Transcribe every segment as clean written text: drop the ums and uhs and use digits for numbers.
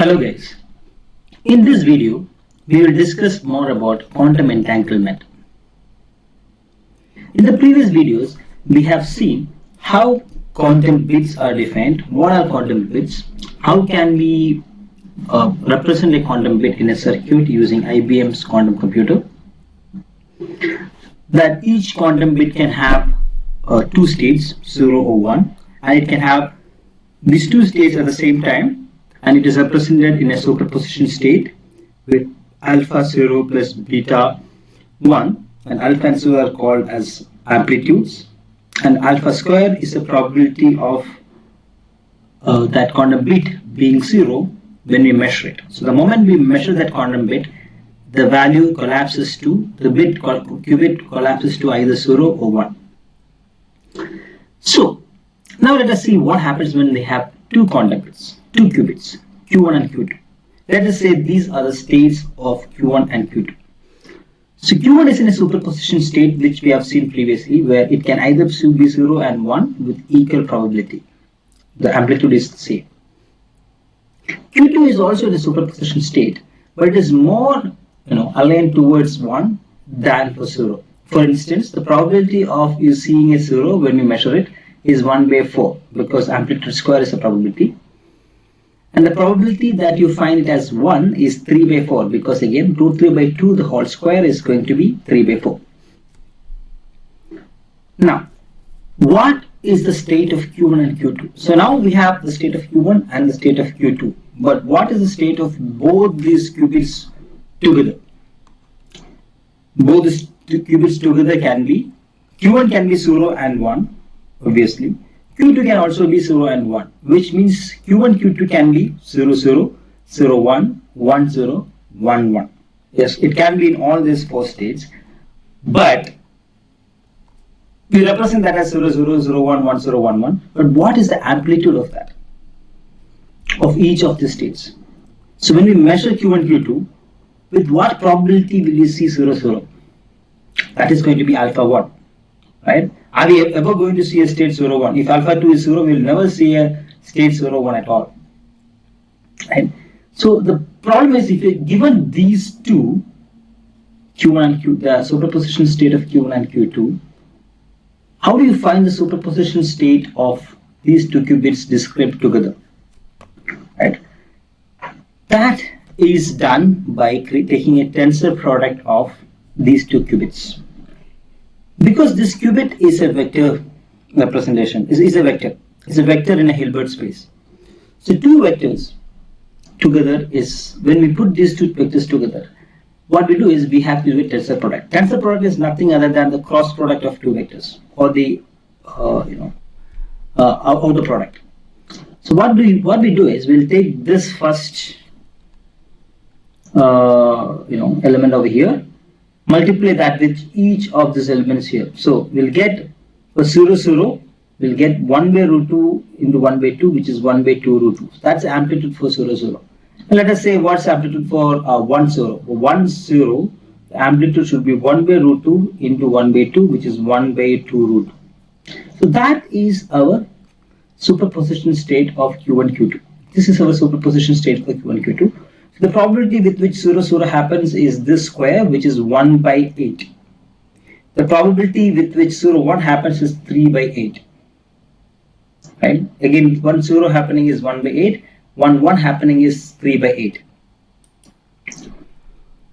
Hello guys, in this video we will discuss more about quantum entanglement. In the previous videos we have seen how quantum bits are defined, what are quantum bits, how can we represent a quantum bit in a circuit using IBM's quantum computer, that each quantum bit can have two states, 0 or 1, and it can have these two states at the same time, and it is represented in a superposition state with alpha 0 plus beta 1, and alpha and 0 are called as amplitudes, and alpha square is the probability of that quantum bit being 0 when we measure it. So the moment we measure that quantum bit, the value collapses to, the qubit collapses to either 0 or 1. So now let us see what happens when they have two quantum bits, two qubits, Q1 and Q2. Let us say these are the states of Q1 and Q2. So Q1 is in a superposition state which we have seen previously, where it can either be 0 and 1 with equal probability. The amplitude is the same. Q2 is also in a superposition state, but it is more aligned towards 1 than for 0. For instance, the probability of you seeing a 0 when you measure it is 1 by 4, because amplitude square is a probability. And the probability that you find it as 1 is 3 by 4, because again root 3 by 2 the whole square is going to be 3 by 4. Now, what is the state of Q1 and Q2? So now we have the state of Q1 and the state of Q2. But what is the state of both these qubits together? Both these qubits together can be, Q1 can be 0 and 1, obviously. Q2 can also be 0 and 1, which means Q1, Q2 can be 0, 0, 0, 1, 1, 0, 1, 1. Yes, it can be in all these four states, but we represent that as 0, 0, 0, 1, 1, 0, 1, 1. But what is the amplitude of that, of each of the states? So when we measure Q1, Q2, with what probability will you see 0, 0? That is going to be alpha 1, right? Are we ever going to see a state 0, 1? If alpha 2 is 0, we will never see a state 0, 1 at all. Right? So the problem is, if you're given these two, Q1 and Q, the superposition state of Q1 and Q2, how do you find the superposition state of these two qubits described together? Right? That is done by taking a tensor product of these two qubits. Because this qubit is a vector representation, is a vector. It's a vector in a Hilbert space. So two vectors together is, when we put these two vectors together, what we do is we have to do a tensor product. Tensor product is nothing other than the cross product of two vectors, or the outer product. So what we do is we'll take this first element over here, multiply that with each of these elements here. So we'll get for 0, 0, we'll get 1 by root 2 into 1 by 2, which is 1 by 2 root 2. That's the amplitude for 0, 0. And let us say what's amplitude for 1, 0. For 1, 0, the amplitude should be 1 by root 2 into 1 by 2, which is 1 by 2 root 2. So that is our superposition state of Q1, Q2. This is our superposition state for Q1, Q2. So the probability with which 0, 0 happens is this square, which is 1 by 8. The probability with which 0, 1 happens is 3 by 8. Right? Again, 1, 0 happening is 1 by 8. 1, 1 happening is 3 by 8.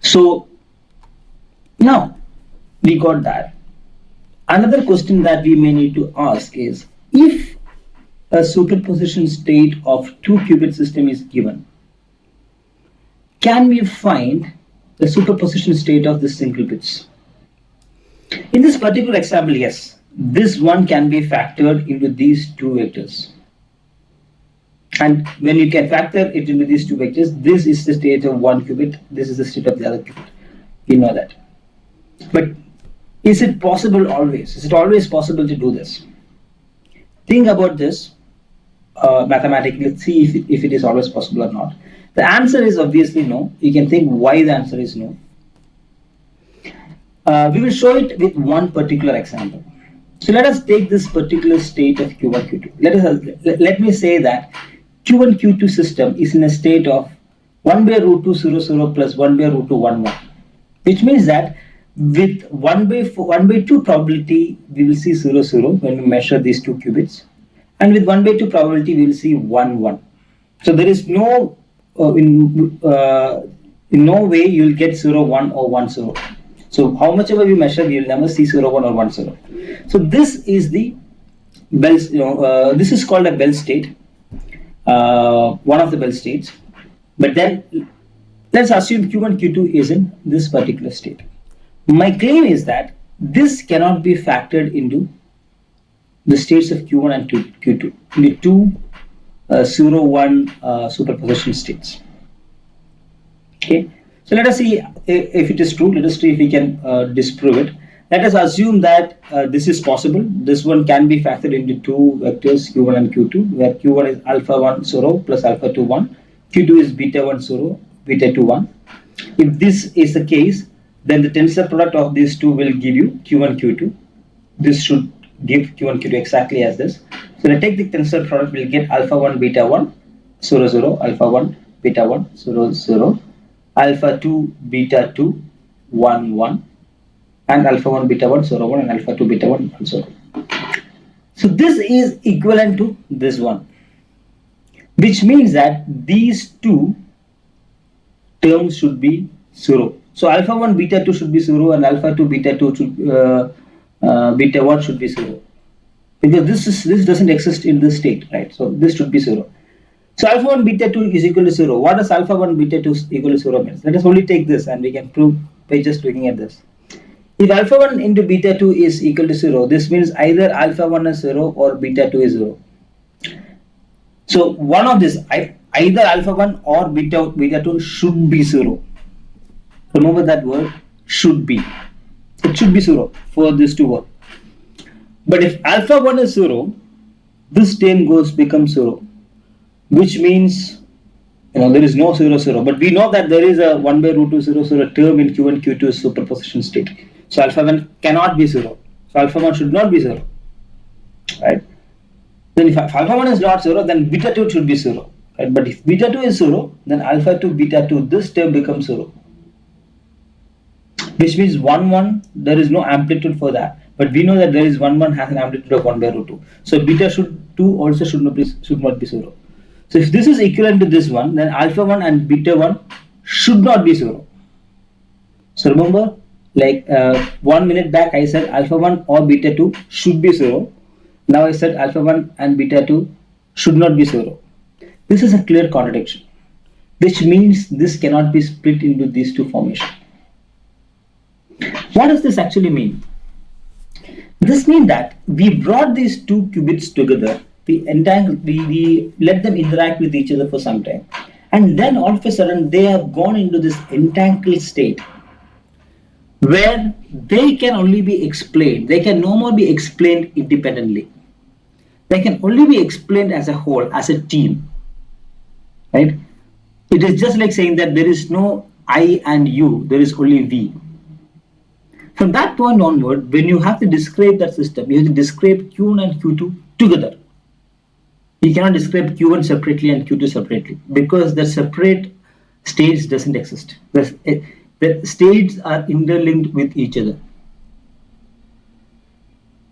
So now we got that. Another question that we may need to ask is, if a superposition state of two qubit system is given, can we find the superposition state of the single bits? In this particular example, yes, this one can be factored into these two vectors. And when you can factor it into these two vectors, this is the state of one qubit, this is the state of the other qubit. We know that. But is it possible always? Is it always possible to do this? Think about this mathematically. Let's see if it is always possible or not. The answer is obviously no. You can think why the answer is no. We will show it with one particular example. So let us take this particular state of Q1, Q2. Let me say that Q1, Q2 system is in a state of 1 by root 2 0 0 plus 1 by root 2 1 1, which means that with 1 by 2 probability we will see 0 0 when we measure these two qubits, and with 1 by 2 probability we will see 1 1. So there is no in no way you will get 0 1 or 1 0. So how much ever we measure, we will never see 0 1 or 1 0. So this is the Bell, this is called a Bell state, one of the Bell states. But then let's assume Q1 Q2 is in this particular state. My claim is that this cannot be factored into the states of Q1 and Q2, the two 0 1 superposition states. Okay, so let us see if it is true. Let us see if we can disprove it. Let us assume that this is possible. This one can be factored into two vectors Q1 and Q2, where Q1 is alpha 1 0 plus alpha 2 1, Q2 is beta 1 0, beta 2 1. If this is the case, then the tensor product of these two will give you Q1 Q2. This should give Q1 Q2 exactly as this. So when I take the tensor product, we'll get alpha 1 beta 1 0 0, alpha 1 beta 1 0 0, alpha 2 beta 2 1 1, and alpha 1 beta 1 0 1, and alpha 2 beta 1 0. So this is equivalent to this one, which means that these two terms should be 0. So alpha 1 beta 2 should be 0, and alpha 2 beta 2 should beta 1 should be 0, because this doesn't exist in this state, right? So this should be 0. So alpha 1 beta 2 is equal to 0. What does alpha 1 beta 2 equal to 0 means? Let us only take this and we can prove by just looking at this. If alpha 1 into beta 2 is equal to 0, this means either alpha 1 is 0 or beta 2 is 0. So one of this, either alpha 1 or beta 2 should be 0. Remember that word, should be. It should be 0 for this to work. But if alpha 1 is 0, this term becomes 0, which means there is no 0 0. But we know that there is a 1 by root 2 0 0 term in Q1 Q2 superposition state. So alpha 1 cannot be 0. So alpha 1 should not be 0. Right? Then if alpha 1 is not 0, then beta 2 should be 0. Right? But if beta 2 is 0, then alpha 2 beta 2, this term becomes 0. Which means 1 1, there is no amplitude for that. But we know that there is 1 1 has an amplitude of 1 by root 2. So beta 2 also should not be 0. So if this is equivalent to this one, then alpha 1 and beta 1 should not be 0. So remember, like 1 minute back I said alpha 1 or beta 2 should be 0. Now I said alpha 1 and beta 2 should not be 0. This is a clear contradiction, which means this cannot be split into these two formations. What does this actually mean? This means that we brought these two qubits together, we let them interact with each other for some time, and then all of a sudden they have gone into this entangled state where they can only be explained, they can no more be explained independently. They can only be explained as a whole, as a team. Right? It is just like saying that there is no I and you, there is only we. From that point onward, when you have to describe that system, you have to describe Q1 and Q2 together. You cannot describe Q1 separately and Q2 separately, because the separate states doesn't exist. The states are interlinked with each other.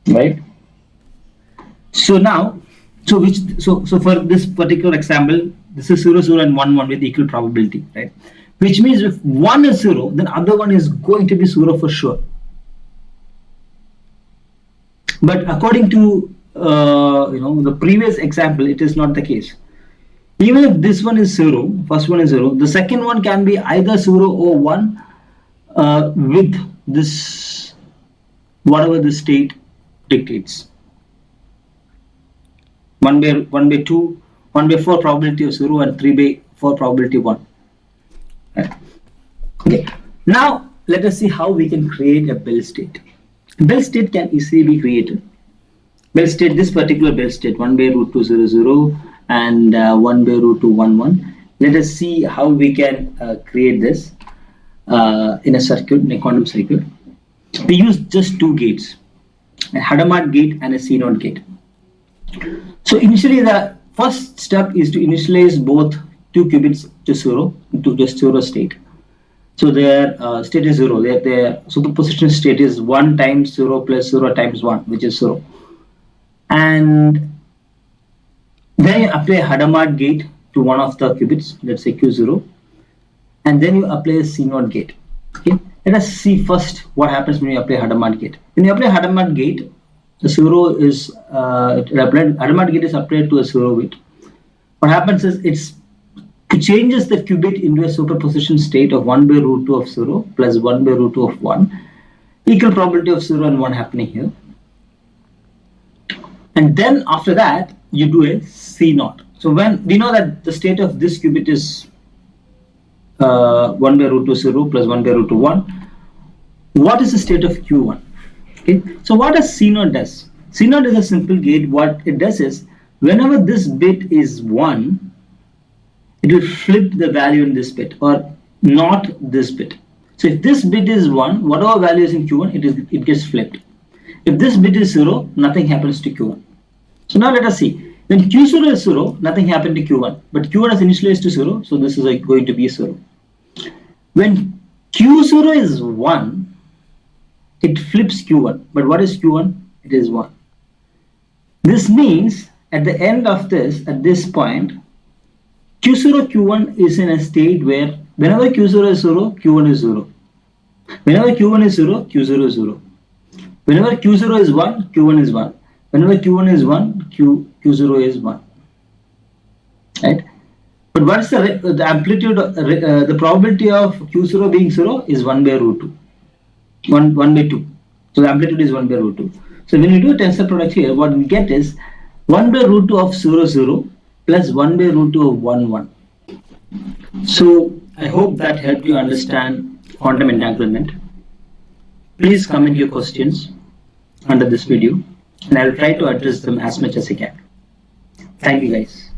Right? So now, so for this particular example, this is 0 0 and 1 1 with equal probability, right? Which means if one is 0, then other one is going to be 0 for sure. But according to the previous example, it is not the case. Even if this one is 0, first one is 0, the second one can be either 0 or 1 with this, whatever the state dictates. 1 by 2, 1 by 4 probability of 0, and 3 by 4 probability 1. Right. Okay. Now let us see how we can create a Bell state. Bell state can easily be created. Bell state, this particular Bell state, 1 by root 2 0 0 and 1 by root 2 1 1. Let us see how we can create this in a circuit, in a quantum circuit. We use just two gates, a Hadamard gate and a CNOT gate. So initially the first step is to initialize both 2 qubits to 0, to the 0 state. So their state is 0. Their superposition state is 1 times 0 plus 0 times 1, which is 0. And then you apply a Hadamard gate to one of the qubits, let's say Q0, and then you apply a CNOT gate. Okay, let us see first what happens when you apply Hadamard gate. When you apply Hadamard gate, the 0 is Hadamard gate is applied to a 0 bit. What happens is it changes the qubit into a superposition state of 1 by root 2 of 0 plus 1 by root 2 of 1, equal probability of 0 and 1 happening here. And then after that, you do a CNOT. So when we know that the state of this qubit is 1 by root 2 0 plus 1 by root 2 1, what is the state of Q1? Okay, so what does CNOT does? CNOT is a simple gate. What it does is, whenever this bit is 1, it will flip the value in this bit, or not this bit. So if this bit is 1, whatever value is in Q1, it gets flipped. If this bit is 0, nothing happens to Q1. So now let us see. When Q0 is 0, nothing happened to Q1. But Q1 is initialized to 0, so this is going to be 0. When Q0 is 1, it flips Q1. But what is Q1? It is 1. This means at the end of this, at this point, Q0 Q1 is in a state where whenever Q0 is 0, Q1 is 0. Whenever Q1 is 0, Q0 is 0. Whenever Q0 is 1, Q1 is 1. Whenever Q1 is 1, Q0 is 1. Right? But what's the amplitude, the probability of Q0 being 0 is 1 by root 2. 1 by 2. So the amplitude is 1 by root 2. So when you do a tensor product here, what we get is 1 by root 2 of 0, 0 plus 1 by root 2 of 1, 1. So I hope that helped you understand quantum entanglement. Please comment your questions under this video, and I will try to address them as much as I can. Thank you guys.